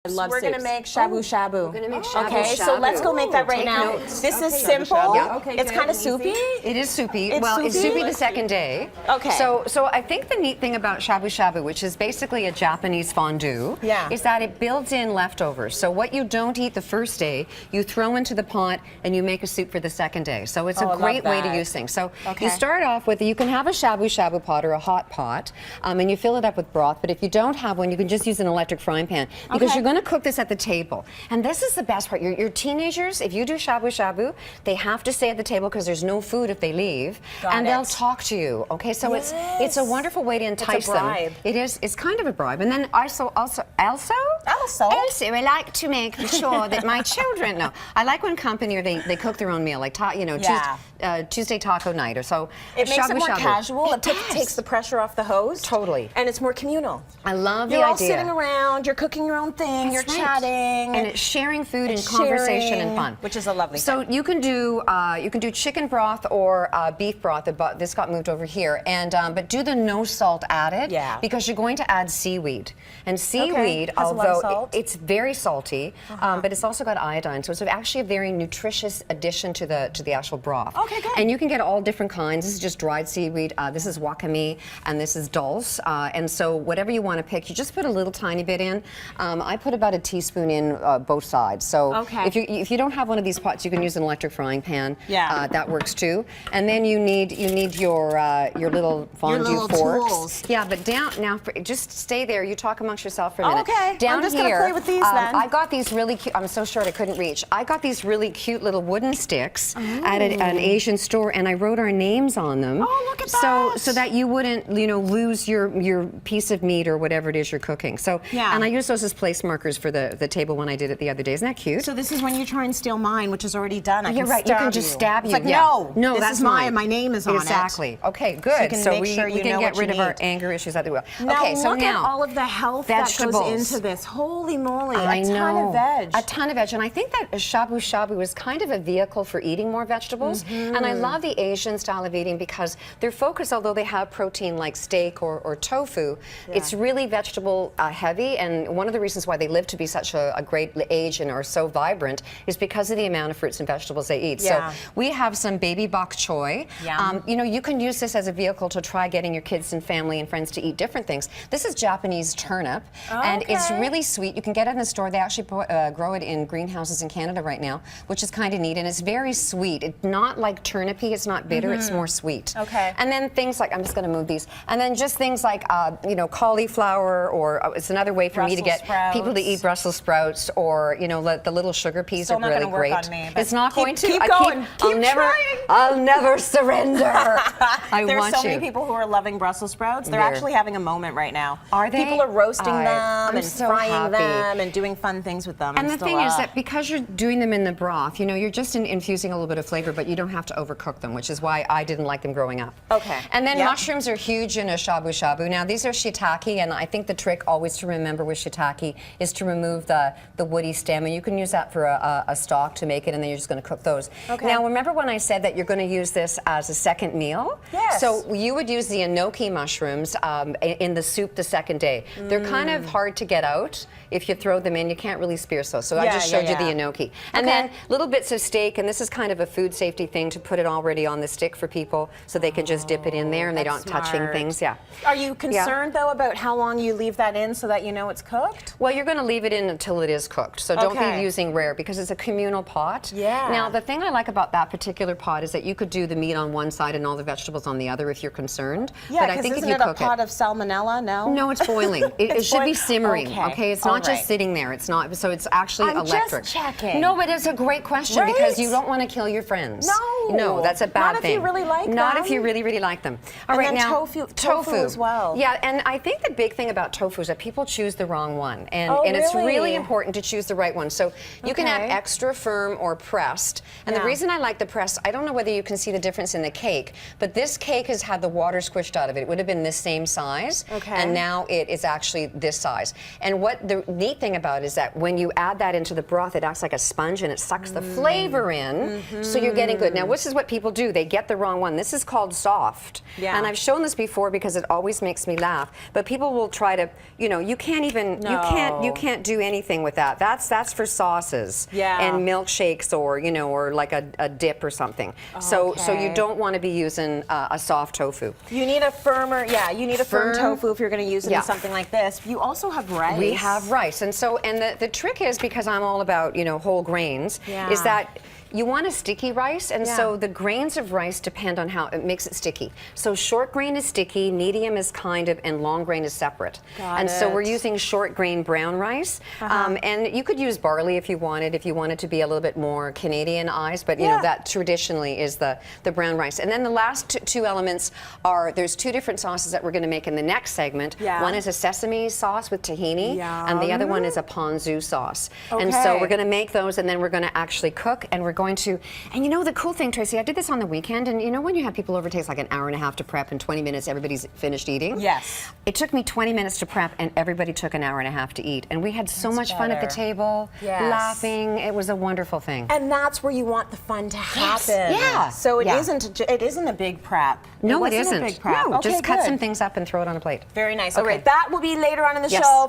I love We're going to make shabu-shabu. We're going to make shabu-shabu. Okay, so let's go make that right now. Notes. This is Okay. simple. Yeah, okay, it's good kind of and soupy. It is soupy. It's soupy the second day. Okay. So I think the neat thing about shabu-shabu, which is basically a Japanese fondue, is that it builds in leftovers. So what you don't eat the first day, you throw into the pot and you make a soup for the second day. So it's a great way to use things. So you start off with, you can have a shabu-shabu pot or a hot pot, and you fill it up with broth. But if you don't have one, you can just use an electric frying pan because you're going to cook this at the table. And this is the best part. Your teenagers, if you do shabu-shabu, they have to stay at the table because there's no food if they leave, and they'll talk to you. Okay, so it's a wonderful way to entice them. It is. It's kind of a bribe. And then also, I like to make sure that my children know. I like when company or they cook their own meal, like Tuesday taco night or so. It makes it more casual. It takes the pressure off the host. Totally. And it's more communal. I love the idea. You're all sitting around. You're cooking your own thing. You're chatting. And it's sharing food and conversation and fun, which is a lovely thing. So you can do chicken broth or beef broth. This got moved over here, and but do the no salt added, because you're going to add seaweed, and seaweed, although it's very salty, but it's also got iodine, so it's actually a very nutritious addition to the actual broth. Okay, good. And you can get all different kinds. This is just dried seaweed. This is wakame, and this is dulse. And so whatever you want to pick, you just put a little tiny bit in. I put about a teaspoon in both sides. So if you don't have one of these pots, you can use an electric frying pan. That works too. And then you need your little fondue forks. Tools. Yeah, but just stay there. You talk amongst yourself for a minute. Okay. Down I'm just here, gonna play with these then. I got these really cute. I'm so short I couldn't reach. I got these really cute little wooden sticks at an Asian store, and I wrote our names on them. Oh, look at that! So that you wouldn't, lose your piece of meat or whatever it is you're cooking. So and I used those as place markers for the table when I did it the other day. Isn't that cute? So this is when you try and steal mine, which is already done. You're right. You can just stab you. It's like, no, that's this is mine. My name is on it. Exactly. Okay, good. So we can get rid of our anger issues out the way. Now okay, so look at all of the health that goes into this. Holy moly, a ton of veg. A ton of veg. And I think that shabu-shabu is kind of a vehicle for eating more vegetables. And I love the Asian style of eating because their focus, although they have protein like steak or tofu, it's really vegetable heavy. And one of the reasons why they live to be such a great age and are so vibrant is because of the amount of fruits and vegetables they eat. So we have some baby bok choy. You can use this as a vehicle to try getting your kids and family and friends to eat different things. This is Japanese turnip, and it's really sweet. You can get it in the store. They actually grow it in greenhouses in Canada right now, which is kind of neat, and it's very sweet. It's not like turnipy. It's not bitter. It's more sweet. And then things like, I'm just going to move these, and then just things like cauliflower, or it's another way for me to get people to eat Brussels sprouts, or the little sugar peas are really great. It's not going to. Keep going. I'll never surrender. There's so many people who are loving Brussels sprouts. They're actually having a moment right now. Are they? People are roasting them and so frying them and doing fun things with them. And the thing is that because you're doing them in the broth, you're just infusing a little bit of flavor, but you don't have to overcook them, which is why I didn't like them growing up. And then mushrooms are huge in a shabu-shabu. Now these are shiitake, and I think the trick always to remember with shiitake is to remove the woody stem, and you can use that for a stock to make it, and then you're just going to cook those. Now remember when I said that you're going to use this as a second meal? So you would use the enoki mushrooms in the soup the second day. They're kind of hard to get out. If you throw them in, you can't really spear those. So I just showed you the enoki. And then little bits of steak, and this is kind of a food safety thing to put it already on the stick for people so they can just dip it in there and they don't touching things. Are you concerned though about how long you leave that in so that you know it's cooked? Well, you're going to leave it in until it is cooked. So don't be using rare because it's a communal pot. Now the thing I like about that particular pot is that you could do the meat on one side and all the vegetables on the other if you're concerned. But I think if you cook it, a pot of salmonella? No, it's boiling. It should be simmering. Okay, it's not just sitting there. It's not. So it's actually electric. I'm just checking. No, but it's a great question because you don't want to kill your friends. No, that's a bad thing. Not if you really like them. Not if you really like them. All right, now tofu as well. Yeah, and I think the big thing about tofu is that people choose the wrong one, and it's really important to choose the right one. So you can have extra firm or pressed. And the reason I like the pressed, I don't know whether you can see the difference in the cake, but this cake has had the water squished out of it. It would have been this same size, and now it is actually this size. And what the neat thing about it is that when you add that into the broth, it acts like a sponge and it sucks the flavor in, so you're getting good. Now, what's this is what people do. They get the wrong one. This is called soft. Yeah. And I've shown this before because it always makes me laugh. But people will try to, you can't even, you can't do anything with that. That's for sauces and milkshakes or like a dip or something. So you don't want to be using a soft tofu. You need a firmer, you need a firm tofu if you're going to use it in something like this. You also have rice. We have rice. And the trick is, because I'm all about, whole grains, is that you want a sticky rice, and so the grains of rice depend on how it makes it sticky. So short grain is sticky, medium is kind of, and long grain is separate. So we're using short grain brown rice, and you could use barley if you wanted to be a little bit more Canadianized, but that traditionally is the brown rice. And then the last two elements are, there's two different sauces that we're going to make in the next segment. One is a sesame sauce with tahini, and the other one is a ponzu sauce. And so we're going to make those, and then we're going to actually cook, and we're going to, and the cool thing, Tracy, I did this on the weekend, and when you have people over, it takes like an hour and a half to prep, and 20 minutes everybody's finished eating. Yes. It took me 20 minutes to prep, and everybody took an hour and a half to eat, and we had so much fun at the table, laughing. It was a wonderful thing. And that's where you want the fun to happen. Yeah. So it isn't a big prep. No, it isn't. A big prep. No, just cut some things up and throw it on a plate. Very nice. All right, that will be later on in the show.